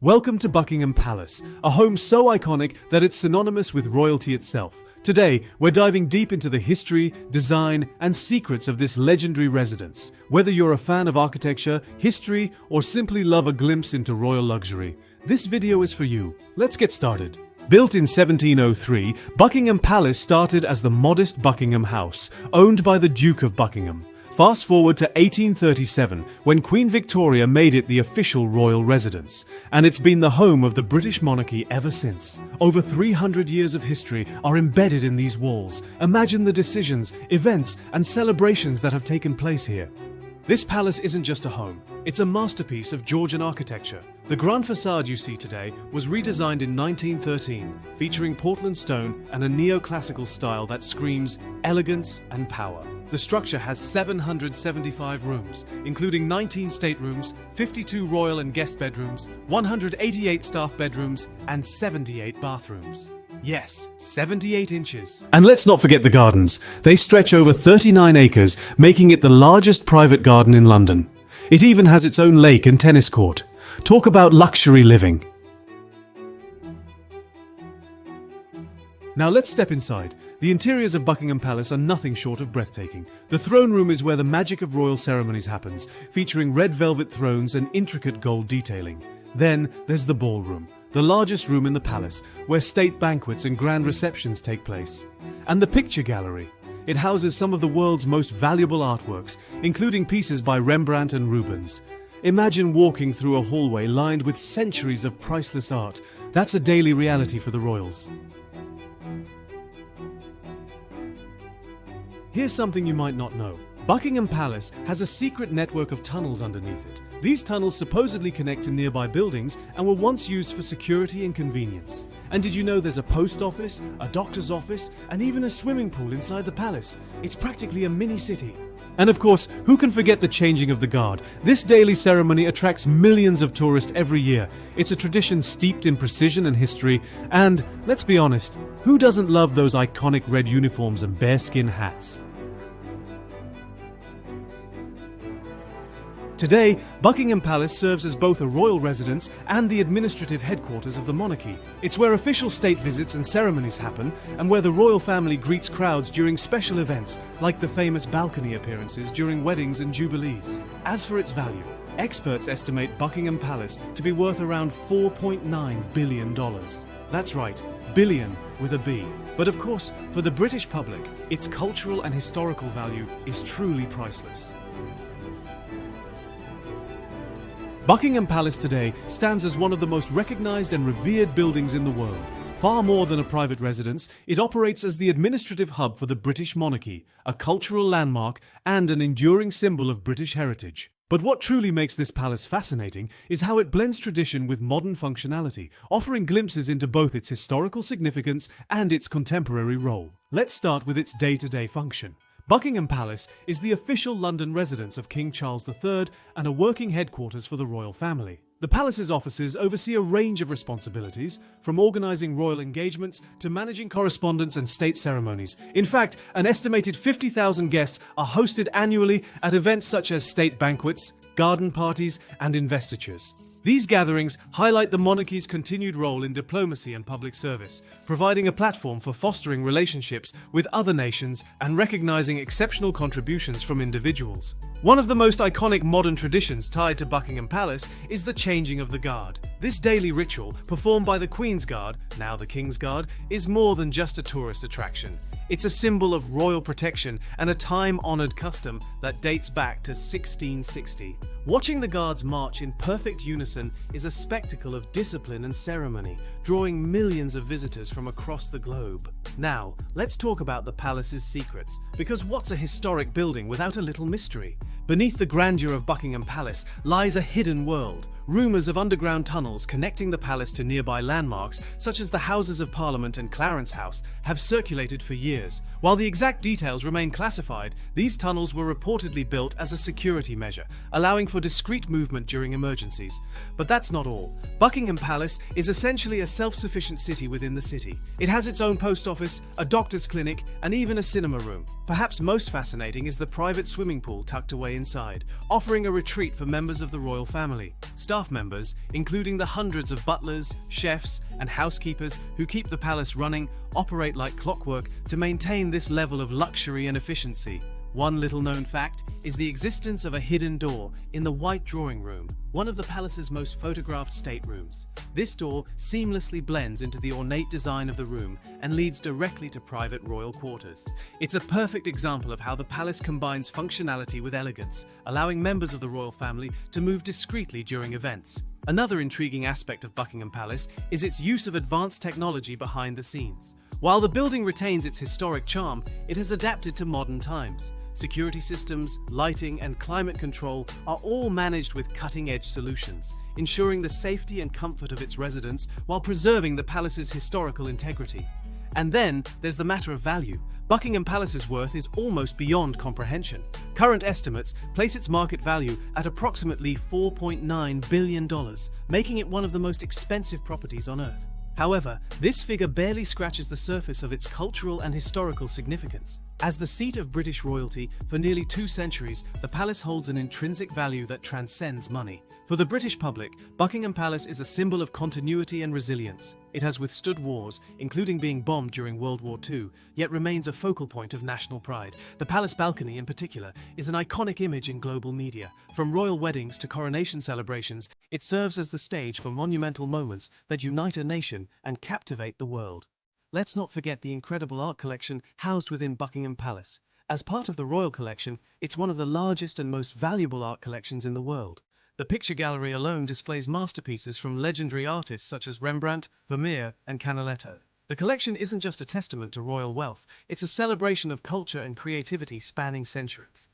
Welcome to Buckingham Palace, a home so iconic that it's synonymous with royalty itself. Today, we're diving deep into the history, design, and secrets of this legendary residence. Whether you're a fan of architecture, history, or simply love a glimpse into royal luxury, this video is for you. Let's get started. Built in 1703, Buckingham Palace started as the modest Buckingham House, owned by the Duke of Buckingham. Fast forward to 1837, when Queen Victoria made it the official royal residence, and it's been the home of the British monarchy ever since. Over 300 years of history are embedded in these walls. Imagine the decisions, events, and celebrations that have taken place here. This palace isn't just a home, it's a masterpiece of Georgian architecture. The grand facade you see today was redesigned in 1913, featuring Portland stone and a neoclassical style that screams elegance and power. The structure has 775 rooms, including 19 staterooms, 52 royal and guest bedrooms, 188 staff bedrooms, and 78 bathrooms. Yes, 78 inches. And let's not forget the gardens. They stretch over 39 acres, making it the largest private garden in London. It even has its own lake and tennis court. Talk about luxury living. Now let's step inside. The interiors of Buckingham Palace are nothing short of breathtaking. The throne room is where the magic of royal ceremonies happens, featuring red velvet thrones and intricate gold detailing. Then there's the ballroom, the largest room in the palace, where state banquets and grand receptions take place. And the picture gallery. It houses some of the world's most valuable artworks, including pieces by Rembrandt and Rubens. Imagine walking through a hallway lined with centuries of priceless art. That's a daily reality for the royals. Here's something you might not know. Buckingham Palace has a secret network of tunnels underneath it. These tunnels supposedly connect to nearby buildings and were once used for security and convenience. And did you know there's a post office, a doctor's office, and even a swimming pool inside the palace? It's practically a mini city. And of course, who can forget the changing of the guard? This daily ceremony attracts millions of tourists every year. It's a tradition steeped in precision and history, and let's be honest, who doesn't love those iconic red uniforms and bearskin hats? Today, Buckingham Palace serves as both a royal residence and the administrative headquarters of the monarchy. It's where official state visits and ceremonies happen, and where the royal family greets crowds during special events, like the famous balcony appearances during weddings and jubilees. As for its value, experts estimate Buckingham Palace to be worth around $4.9 billion. That's right, billion with a B. But of course, for the British public, its cultural and historical value is truly priceless. Buckingham Palace today stands as one of the most recognized and revered buildings in the world. Far more than a private residence, it operates as the administrative hub for the British monarchy, a cultural landmark and an enduring symbol of British heritage. But what truly makes this palace fascinating is how it blends tradition with modern functionality, offering glimpses into both its historical significance and its contemporary role. Let's start with its day-to-day function. Buckingham Palace is the official London residence of King Charles III and a working headquarters for the royal family. The palace's offices oversee a range of responsibilities, from organising royal engagements to managing correspondence and state ceremonies. In fact, an estimated 50,000 guests are hosted annually at events such as state banquets, garden parties, and investitures. These gatherings highlight the monarchy's continued role in diplomacy and public service, providing a platform for fostering relationships with other nations and recognizing exceptional contributions from individuals. One of the most iconic modern traditions tied to Buckingham Palace is the changing of the guard. This daily ritual, performed by the Queen's Guard, now the King's Guard, is more than just a tourist attraction. It's a symbol of royal protection and a time-honored custom that dates back to 1660. Watching the guards march in perfect unison is a spectacle of discipline and ceremony, drawing millions of visitors from across the globe. Now, let's talk about the palace's secrets, because what's a historic building without a little mystery? Beneath the grandeur of Buckingham Palace lies a hidden world. Rumours of underground tunnels connecting the palace to nearby landmarks, such as the Houses of Parliament and Clarence House, have circulated for years. While the exact details remain classified, these tunnels were reportedly built as a security measure, allowing for discreet movement during emergencies. But that's not all. Buckingham Palace is essentially a self-sufficient city within the city. It has its own post office, a doctor's clinic, and even a cinema room. Perhaps most fascinating is the private swimming pool tucked away entryway inside, offering a retreat for members of the royal family. Staff members, including the hundreds of butlers, chefs, and housekeepers who keep the palace running, operate like clockwork to maintain this level of luxury and efficiency. One little-known fact is the existence of a hidden door in the White Drawing Room, one of the palace's most photographed staterooms. This door seamlessly blends into the ornate design of the room and leads directly to private royal quarters. It's a perfect example of how the palace combines functionality with elegance, allowing members of the royal family to move discreetly during events. Another intriguing aspect of Buckingham Palace is its use of advanced technology behind the scenes. While the building retains its historic charm, it has adapted to modern times. Security systems, lighting, and climate control are all managed with cutting-edge solutions, ensuring the safety and comfort of its residents while preserving the palace's historical integrity. And then there's the matter of value. Buckingham Palace's worth is almost beyond comprehension. Current estimates place its market value at approximately $4.9 billion, making it one of the most expensive properties on Earth. However, this figure barely scratches the surface of its cultural and historical significance. As the seat of British royalty for nearly 2 centuries, the palace holds an intrinsic value that transcends money. For the British public, Buckingham Palace is a symbol of continuity and resilience. It has withstood wars, including being bombed during World War II, yet remains a focal point of national pride. The palace balcony, in particular, is an iconic image in global media. From royal weddings to coronation celebrations, it serves as the stage for monumental moments that unite a nation and captivate the world. Let's not forget the incredible art collection housed within Buckingham Palace. As part of the royal collection, it's one of the largest and most valuable art collections in the world. The picture gallery alone displays masterpieces from legendary artists such as Rembrandt, Vermeer, and Canaletto. The collection isn't just a testament to royal wealth, it's a celebration of culture and creativity spanning centuries.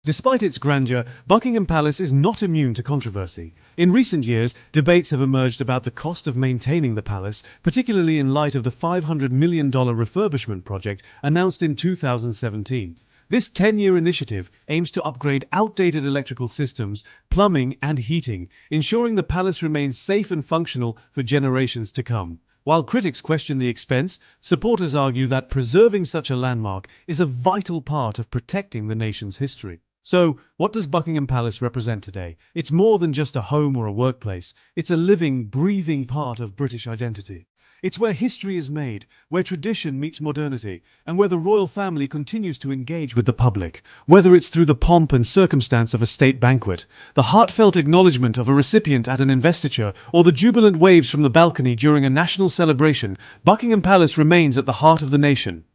Despite its grandeur, Buckingham Palace is not immune to controversy. In recent years, debates have emerged about the cost of maintaining the palace, particularly in light of the $500 million refurbishment project announced in 2017. This 10-year initiative aims to upgrade outdated electrical systems, plumbing, and heating, ensuring the palace remains safe and functional for generations to come. While critics question the expense, supporters argue that preserving such a landmark is a vital part of protecting the nation's history. So, what does Buckingham Palace represent today? It's more than just a home or a workplace. It's a living, breathing part of British identity. It's where history is made, where tradition meets modernity, and where the royal family continues to engage with the public. Whether it's through the pomp and circumstance of a state banquet, the heartfelt acknowledgement of a recipient at an investiture, or the jubilant waves from the balcony during a national celebration, Buckingham Palace remains at the heart of the nation.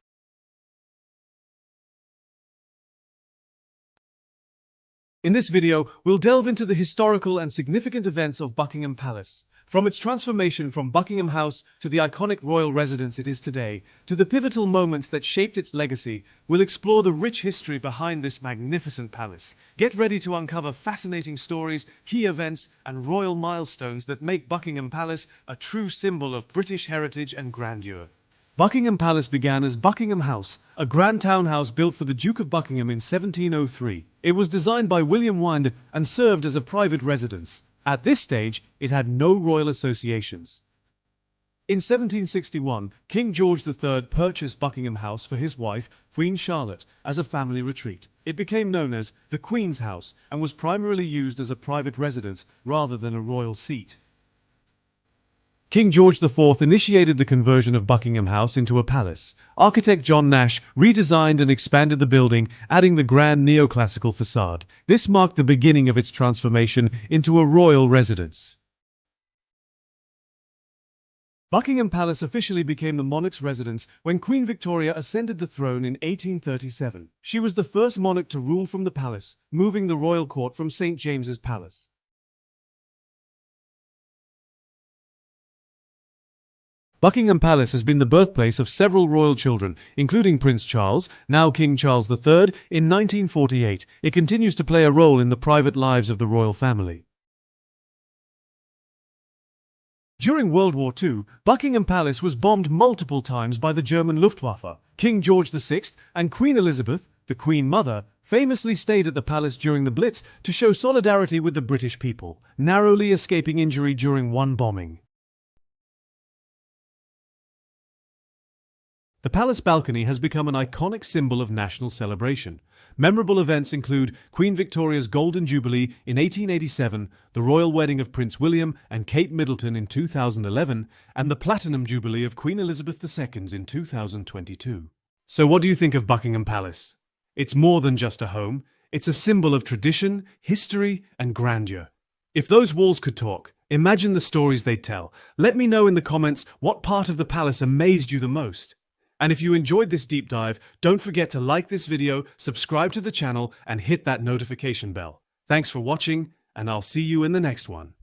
In this video, we'll delve into the historical and significant events of Buckingham Palace. From its transformation from Buckingham House to the iconic royal residence it is today, to the pivotal moments that shaped its legacy, we'll explore the rich history behind this magnificent palace. Get ready to uncover fascinating stories, key events, and royal milestones that make Buckingham Palace a true symbol of British heritage and grandeur. Buckingham Palace began as Buckingham House, a grand townhouse built for the Duke of Buckingham in 1703. It was designed by William Wynd and served as a private residence. At this stage, it had no royal associations. In 1761, King George III purchased Buckingham House for his wife, Queen Charlotte, as a family retreat. It became known as the Queen's House and was primarily used as a private residence rather than a royal seat. King George IV initiated the conversion of Buckingham House into a palace. Architect John Nash redesigned and expanded the building, adding the grand neoclassical facade. This marked the beginning of its transformation into a royal residence. Buckingham Palace officially became the monarch's residence when Queen Victoria ascended the throne in 1837. She was the first monarch to rule from the palace, moving the royal court from St. James's Palace. Buckingham Palace has been the birthplace of several royal children, including Prince Charles, now King Charles III, in 1948. It continues to play a role in the private lives of the royal family. During World War II, Buckingham Palace was bombed multiple times by the German Luftwaffe. King George VI and Queen Elizabeth, the Queen Mother, famously stayed at the palace during the Blitz to show solidarity with the British people, narrowly escaping injury during one bombing. The palace balcony has become an iconic symbol of national celebration. Memorable events include Queen Victoria's Golden Jubilee in 1887, the royal wedding of Prince William and Kate Middleton in 2011, and the Platinum Jubilee of Queen Elizabeth II in 2022. So what do you think of Buckingham Palace? It's more than just a home. It's a symbol of tradition, history, and grandeur. If those walls could talk, imagine the stories they'd tell. Let me know in the comments what part of the palace amazed you the most. And if you enjoyed this deep dive, don't forget to like this video, subscribe to the channel, and hit that notification bell. Thanks for watching, and I'll see you in the next one.